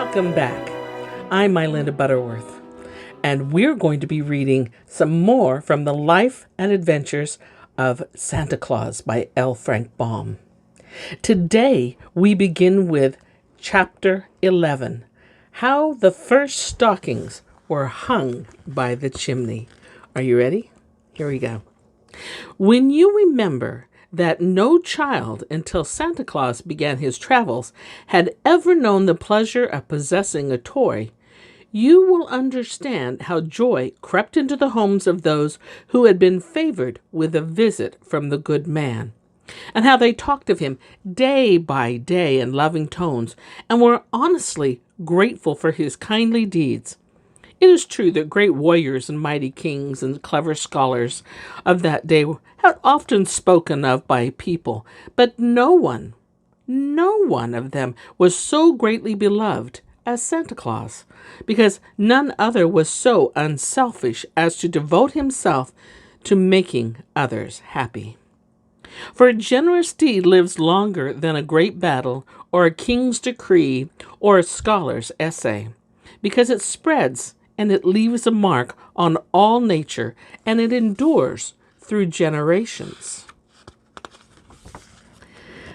Welcome back. I'm MyLinda Butterworth, and we're going to be reading some more from the Life and Adventures of Santa Claus by L. Frank Baum. Today, we begin with Chapter 11, How the First Stockings Were Hung by the Chimney. Are you ready? Here we go. When you remember that no child until Santa Claus began his travels had ever known the pleasure of possessing a toy, you will understand how joy crept into the homes of those who had been favored with a visit from the good man, and how they talked of him day by day in loving tones and were honestly grateful for his kindly deeds. It is true that great warriors and mighty kings and clever scholars of that day had often spoken of by people, but no one of them was so greatly beloved as Santa Claus, because none other was so unselfish as to devote himself to making others happy. For a generous deed lives longer than a great battle or a king's decree or a scholar's essay, because it spreads and it leaves a mark on all nature, and it endures through generations.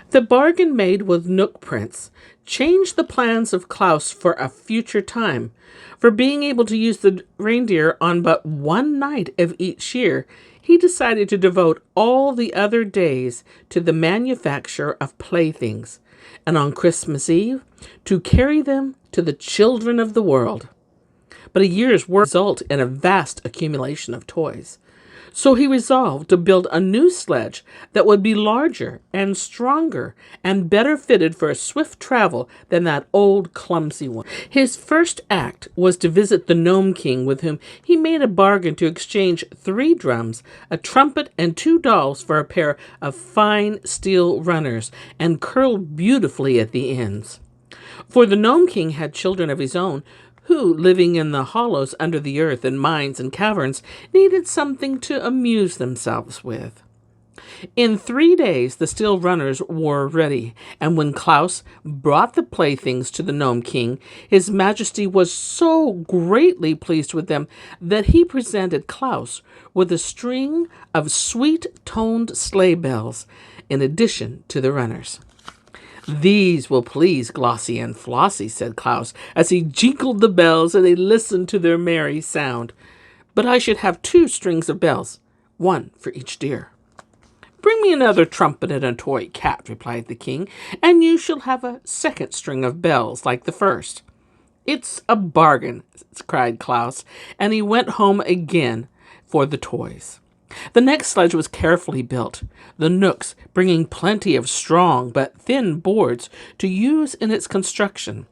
The bargain made with Nook Prince changed the plans of Claus for a future time. For being able to use the reindeer on but one night of each year, he decided to devote all the other days to the manufacture of playthings, and on Christmas Eve, to carry them to the children of the world. But a year's work resulted in a vast accumulation of toys. So he resolved to build a new sledge that would be larger and stronger and better fitted for swift travel than that old clumsy one. His first act was to visit the Gnome King, with whom he made a bargain to exchange 3 drums, a trumpet, and 2 dolls for a pair of fine steel runners, and curled beautifully at the ends. For the Gnome King had children of his own, who, living in the hollows under the earth and mines and caverns, needed something to amuse themselves with. In 3 days the steel runners were ready, and when Claus brought the playthings to the Gnome King, his Majesty was so greatly pleased with them that he presented Claus with a string of sweet-toned sleigh bells in addition to the runners. "These will please Glossie and Flossie," said Claus, as he jingled the bells and they listened to their merry sound. "But I should have 2 strings of bells, 1 for each deer." "Bring me another trumpet and a toy cat," replied the king, "and you shall have a 2nd string of bells like the first." "It's a bargain," cried Claus, and he went home again for the toys. The next sledge was carefully built, the Nooks bringing plenty of strong but thin boards to use in its construction.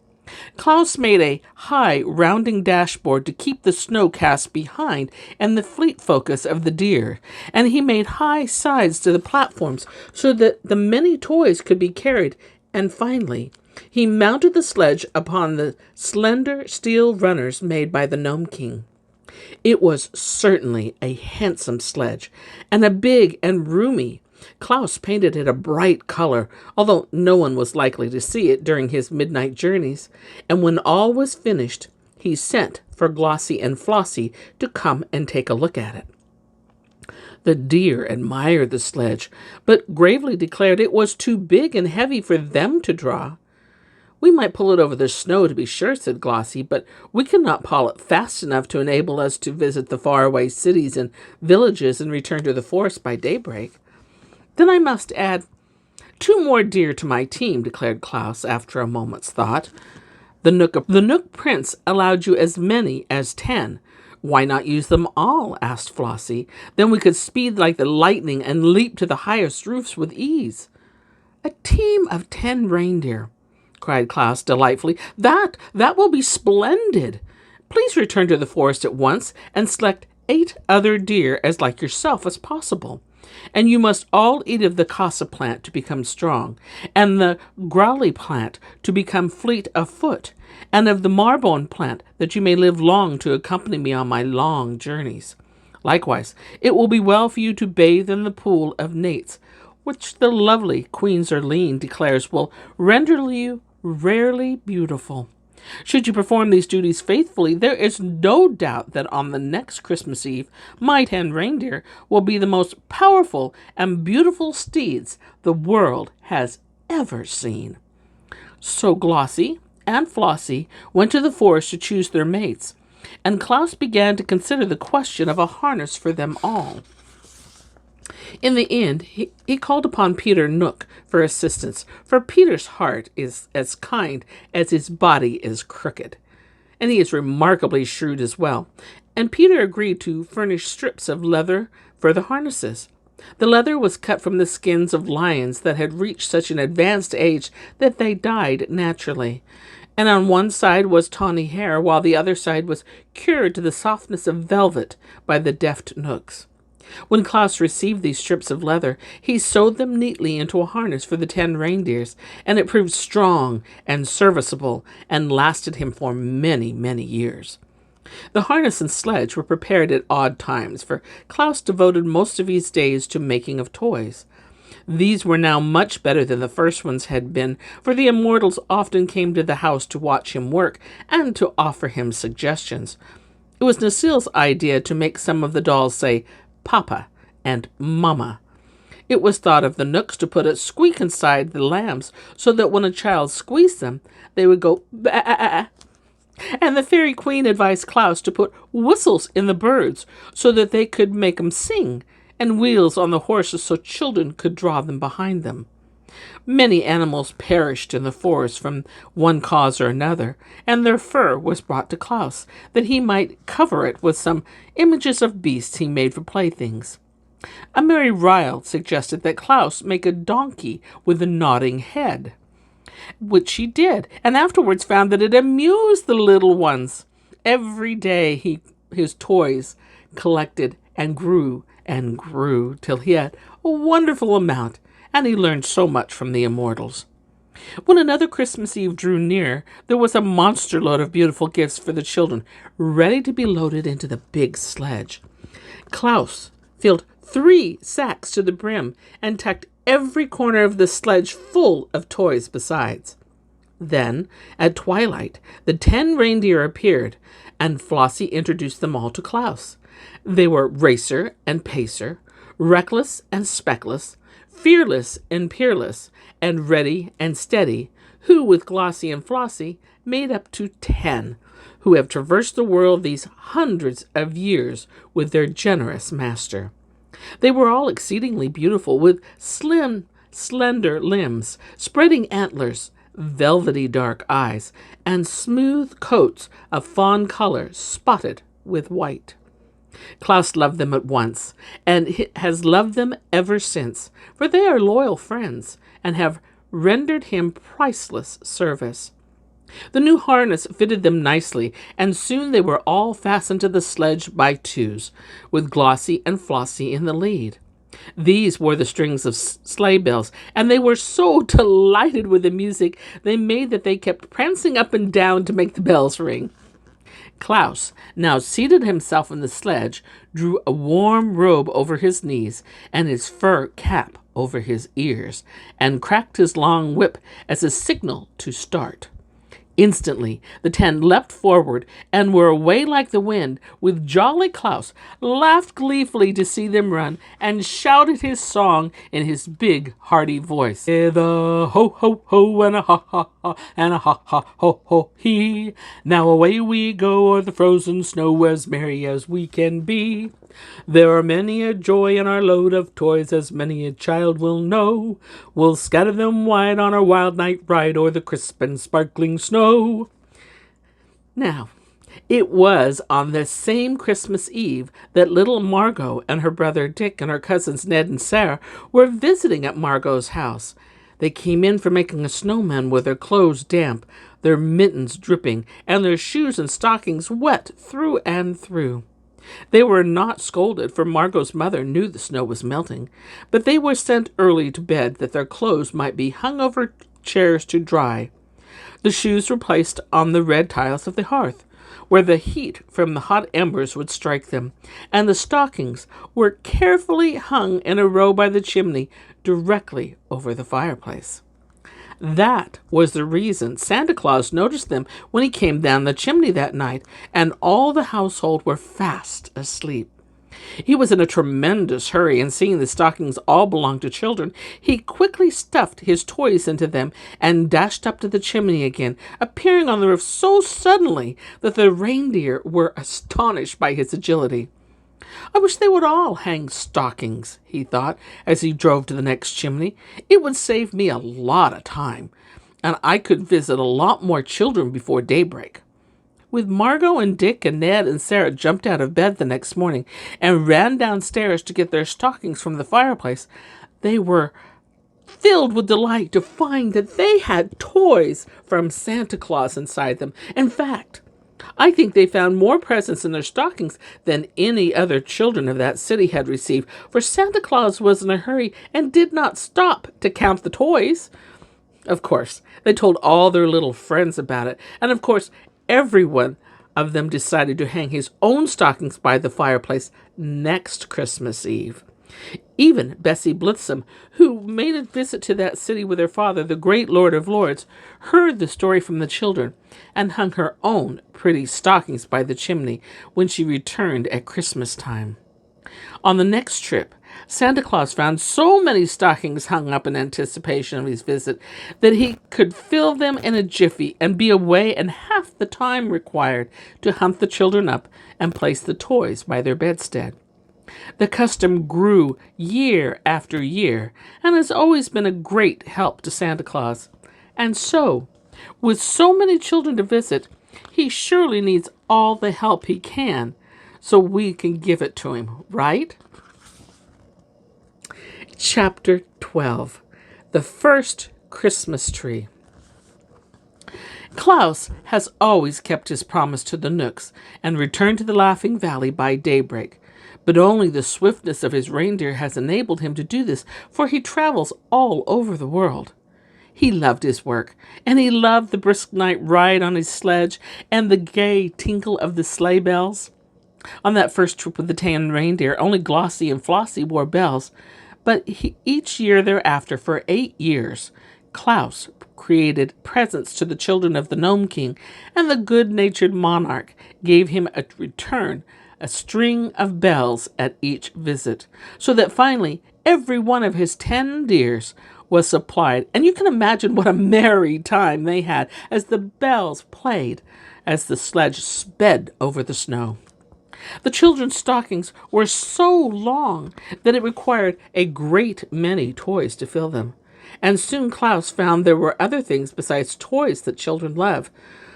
Claus made a high rounding dashboard to keep the snow cast behind and the fleet focus of the deer, and he made high sides to the platforms so that the many toys could be carried, and finally he mounted the sledge upon the slender steel runners made by the Gnome King. It was certainly a handsome sledge, and a big and roomy. Claus painted it a bright color, although no one was likely to see it during his midnight journeys, and when all was finished, he sent for Glossie and Flossie to come and take a look at it. The deer admired the sledge, but gravely declared it was too big and heavy for them to draw. "We might pull it over the snow, to be sure," said Glossie, "but we cannot pull it fast enough to enable us to visit the faraway cities and villages and return to the forest by daybreak." "Then I must add 2 more deer to my team," declared Claus after a moment's thought. The Nook Prince allowed you as many as 10. "Why not use them all?" asked Flossie. "Then we could speed like the lightning and leap to the highest roofs with ease." "A team of 10 reindeer," cried Claus delightfully. That will be splendid. Please return to the forest at once and select 8 other deer as like yourself as possible. And you must all eat of the casa plant to become strong, and the growly plant to become fleet of foot, and of the marbone plant that you may live long to accompany me on my long journeys. Likewise, it will be well for you to bathe in the pool of nates, which the lovely Queen Zerline declares will render you rarely beautiful. Should you perform these duties faithfully, there is no doubt that on the next Christmas Eve, my 10 reindeer will be the most powerful and beautiful steeds the world has ever seen. So Glossie and Flossie went to the forest to choose their mates, and Claus began to consider the question of a harness for them all. In the end, he called upon Peter Nook for assistance, for Peter's heart is as kind as his body is crooked, and he is remarkably shrewd as well. And Peter agreed to furnish strips of leather for the harnesses. The leather was cut from the skins of lions that had reached such an advanced age that they died naturally. And on one side was tawny hair, while the other side was cured to the softness of velvet by the deft Nooks. When Claus received these strips of leather, he sewed them neatly into a harness for the 10 reindeers, and it proved strong and serviceable and lasted him for many, many years. The harness and sledge were prepared at odd times, for Claus devoted most of his days to making of toys. These were now much better than the first ones had been, for the immortals often came to the house to watch him work and to offer him suggestions. It was Nassil's idea to make some of the dolls say Papa and Mama. It was thought of the Nooks to put a squeak inside the lambs, so that when a child squeezed them, they would go bah. And the Fairy Queen advised Claus to put whistles in the birds, so that they could make them sing, and wheels on the horses so children could draw them behind them. Many animals perished in the forest from one cause or another, and their fur was brought to Claus, that he might cover it with some images of beasts he made for playthings. A merry Ryle suggested that Claus make a donkey with a nodding head, which he did, and afterwards found that it amused the little ones. Every day his toys collected and grew till he had a wonderful amount, and he learned so much from the immortals. When another Christmas Eve drew near, there was a monster load of beautiful gifts for the children, ready to be loaded into the big sledge. Claus filled 3 sacks to the brim and tucked every corner of the sledge full of toys besides. Then, at twilight, the 10 reindeer appeared, and Flossie introduced them all to Claus. They were Racer and Pacer, Reckless and Speckless, Fearless and Peerless, and Ready and Steady, who, with Glossie and Flossie, made up to 10, who have traversed the world these hundreds of years with their generous master. They were all exceedingly beautiful, with slim, slender limbs, spreading antlers, velvety dark eyes, and smooth coats of fawn color spotted with white. Claus loved them at once, and has loved them ever since, for they are loyal friends, and have rendered him priceless service. The new harness fitted them nicely, and soon they were all fastened to the sledge by twos, with Glossie and Flossie in the lead. These wore the strings of sleigh bells, and they were so delighted with the music they made that they kept prancing up and down to make the bells ring. Claus now seated himself in the sledge, drew a warm robe over his knees and his fur cap over his ears, and cracked his long whip as a signal to start. Instantly, the 10 leapt forward and were away like the wind, with jolly Claus laughed gleefully to see them run, and shouted his song in his big, hearty voice. With a ho-ho-ho and a ha-ha-ha and a ha-ha-ho-ho-hee. Now away we go o'er the frozen snow, as merry as we can be. There are many a joy in our load of toys, as many a child will know. We'll scatter them wide on our wild night ride o'er the crisp and sparkling snow. Now, it was on this same Christmas Eve that little Margot and her brother Dick and her cousins Ned and Sarah were visiting at Margot's house. They came in for making a snowman with their clothes damp, their mittens dripping, and their shoes and stockings wet through and through. They were not scolded, for Margot's mother knew the snow was melting, but they were sent early to bed that their clothes might be hung over chairs to dry. The shoes were placed on the red tiles of the hearth, where the heat from the hot embers would strike them, and the stockings were carefully hung in a row by the chimney directly over the fireplace. That was the reason Santa Claus noticed them when he came down the chimney that night, and all the household were fast asleep. He was in a tremendous hurry, and seeing the stockings all belonged to children, he quickly stuffed his toys into them and dashed up to the chimney again, appearing on the roof so suddenly that the reindeer were astonished by his agility. I wish they would all hang stockings, he thought, as he drove to the next chimney. It would save me a lot of time, and I could visit a lot more children before daybreak. With Margot and Dick and Ned and Sarah jumped out of bed the next morning and ran downstairs to get their stockings from the fireplace, they were filled with delight to find that they had toys from Santa Claus inside them. In fact, I think they found more presents in their stockings than any other children of that city had received, for Santa Claus was in a hurry and did not stop to count the toys. Of course, they told all their little friends about it, and of course, every one of them decided to hang his own stockings by the fireplace next Christmas Eve. Even Bessie Blithesome, who made a visit to that city with her father, the great Lord of Lords, heard the story from the children and hung her own pretty stockings by the chimney when she returned at Christmas time. On the next trip, Santa Claus found so many stockings hung up in anticipation of his visit that he could fill them in a jiffy and be away in half the time required to hunt the children up and place the toys by their bedstead. The custom grew year after year and has always been a great help to Santa Claus. And so, with so many children to visit, he surely needs all the help he can so we can give it to him, right? Chapter 12. The First Christmas Tree. Claus has always kept his promise to the Nooks and returned to the Laughing Valley by daybreak. But only the swiftness of his reindeer has enabled him to do this, for he travels all over the world. He loved his work, and he loved the brisk night ride on his sledge and the gay tinkle of the sleigh bells. On that first trip with the tan reindeer, only Glossie and Flossie wore bells, but each year thereafter, for 8 years, Claus created presents to the children of the Gnome King, and the good-natured monarch gave him a return, a string of bells at each visit, so that finally every one of his 10 deers was supplied, and you can imagine what a merry time they had as the bells played as the sledge sped over the snow. The children's stockings were so long that it required a great many toys to fill them, and soon Claus found there were other things besides toys that children love.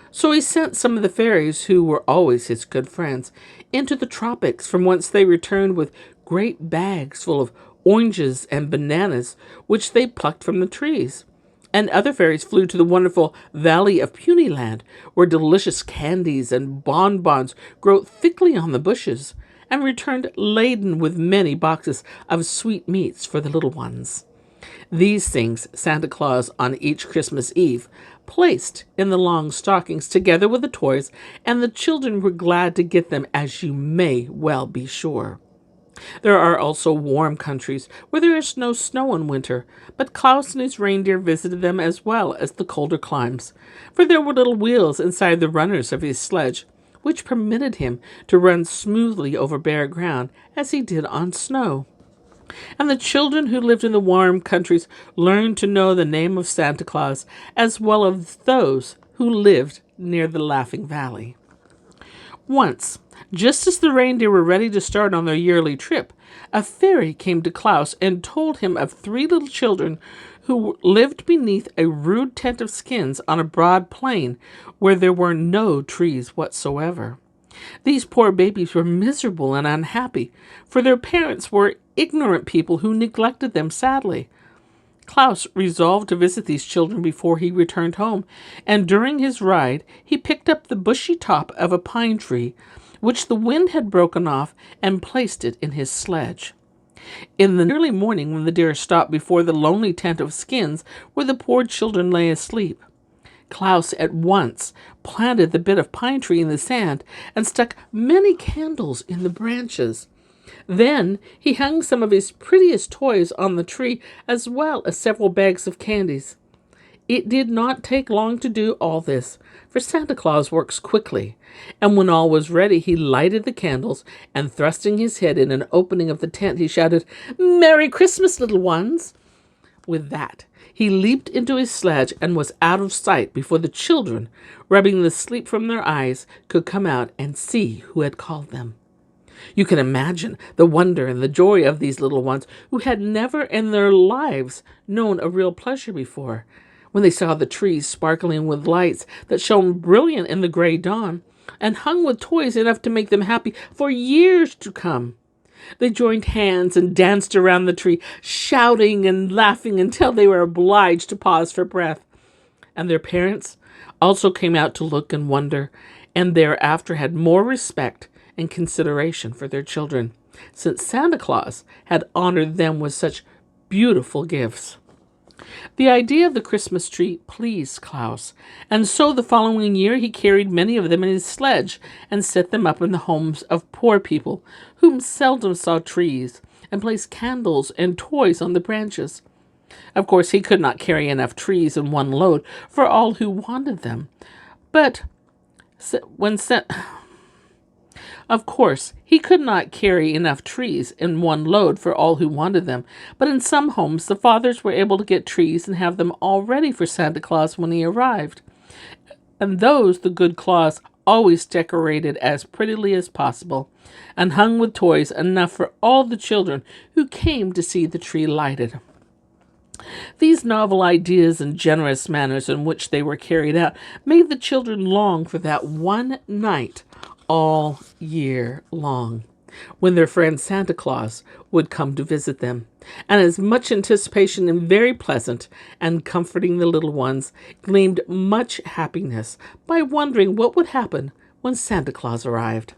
So he sent some of the fairies, who were always his good friends, into the tropics, from whence they returned with great bags full of oranges and bananas, which they plucked from the trees. And other fairies flew to the wonderful Valley of Punyland, where delicious candies and bonbons grow thickly on the bushes, and returned laden with many boxes of sweetmeats for the little ones. These things Santa Claus, on each Christmas Eve, placed in the long stockings together with the toys, and the children were glad to get them, as you may well be sure. There are also warm countries where there is no snow in winter, but Claus and his reindeer visited them as well as the colder climes, for there were little wheels inside the runners of his sledge, which permitted him to run smoothly over bare ground as he did on snow. And the children who lived in the warm countries learned to know the name of Santa Claus as well as those who lived near the Laughing Valley. Once, just as the reindeer were ready to start on their yearly trip, a fairy came to Claus and told him of 3 little children who lived beneath a rude tent of skins on a broad plain where there were no trees whatsoever. These poor babies were miserable and unhappy, for their parents were ignorant people who neglected them sadly. Claus resolved to visit these children before he returned home, and during his ride he picked up the bushy top of a pine tree, which the wind had broken off, and placed it in his sledge. In the early morning, when the deer stopped before the lonely tent of skins where the poor children lay asleep, Claus at once planted the bit of pine tree in the sand and stuck many candles in the branches. Then he hung some of his prettiest toys on the tree, as well as several bags of candies. It did not take long to do all this, for Santa Claus works quickly, and when all was ready, he lighted the candles, and thrusting his head in an opening of the tent, he shouted, "Merry Christmas, little ones!" With that, he leaped into his sledge and was out of sight before the children, rubbing the sleep from their eyes, could come out and see who had called them. You can imagine the wonder and the joy of these little ones who had never in their lives known a real pleasure before, when they saw the trees sparkling with lights that shone brilliant in the gray dawn and hung with toys enough to make them happy for years to come. They joined hands and danced around the tree, shouting and laughing until they were obliged to pause for breath. And their parents also came out to look and wonder, and thereafter had more respect and consideration for their children, since Santa Claus had honored them with such beautiful gifts. The idea of the Christmas tree pleased Claus, and so the following year he carried many of them in his sledge and set them up in the homes of poor people whom seldom saw trees, and placed candles and toys on the branches. Of course, he could not carry enough trees in one load for all who wanted them, but when sent Of course, he could not carry enough trees in one load for all who wanted them, but in some homes the fathers were able to get trees and have them all ready for Santa Claus when he arrived. And those the good Claus always decorated as prettily as possible, and hung with toys enough for all the children who came to see the tree lighted. These novel ideas and generous manners in which they were carried out made the children long for that one night all year long, when their friend Santa Claus would come to visit them, and as much anticipation and very pleasant and comforting the little ones gleamed much happiness by wondering what would happen when Santa Claus arrived.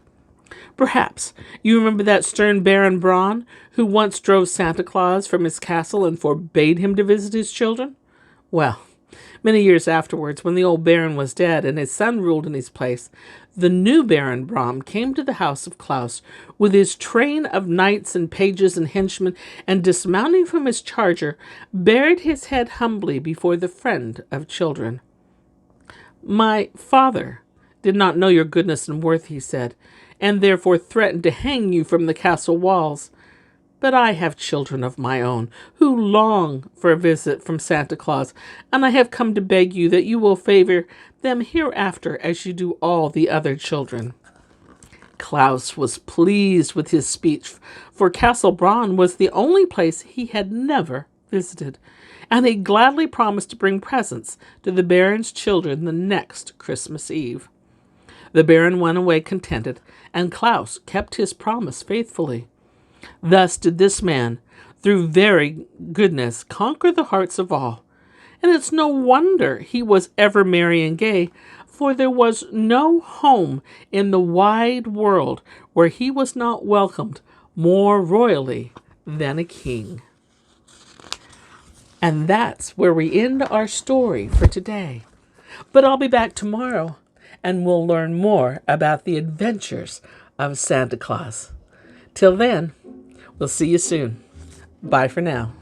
Perhaps you remember that stern Baron Braun who once drove Santa Claus from his castle and forbade him to visit his children? Well, many years afterwards, when the old Baron was dead and his son ruled in his place, the new Baron Braun came to the house of Claus with his train of knights and pages and henchmen, and dismounting from his charger, bared his head humbly before the friend of children. "My father did not know your goodness and worth," he said, "and therefore threatened to hang you from the castle walls. But I have children of my own who long for a visit from Santa Claus, and I have come to beg you that you will favor them hereafter as you do all the other children." Claus was pleased with his speech, for Castle Braun was the only place he had never visited, and he gladly promised to bring presents to the Baron's children the next Christmas Eve. The Baron went away contented, and Claus kept his promise faithfully. Thus did this man, through very goodness, conquer the hearts of all. And it's no wonder he was ever merry and gay, for there was no home in the wide world where he was not welcomed more royally than a king. And that's where we end our story for today. But I'll be back tomorrow, and we'll learn more about the adventures of Santa Claus. Till then, we'll see you soon. Bye for now.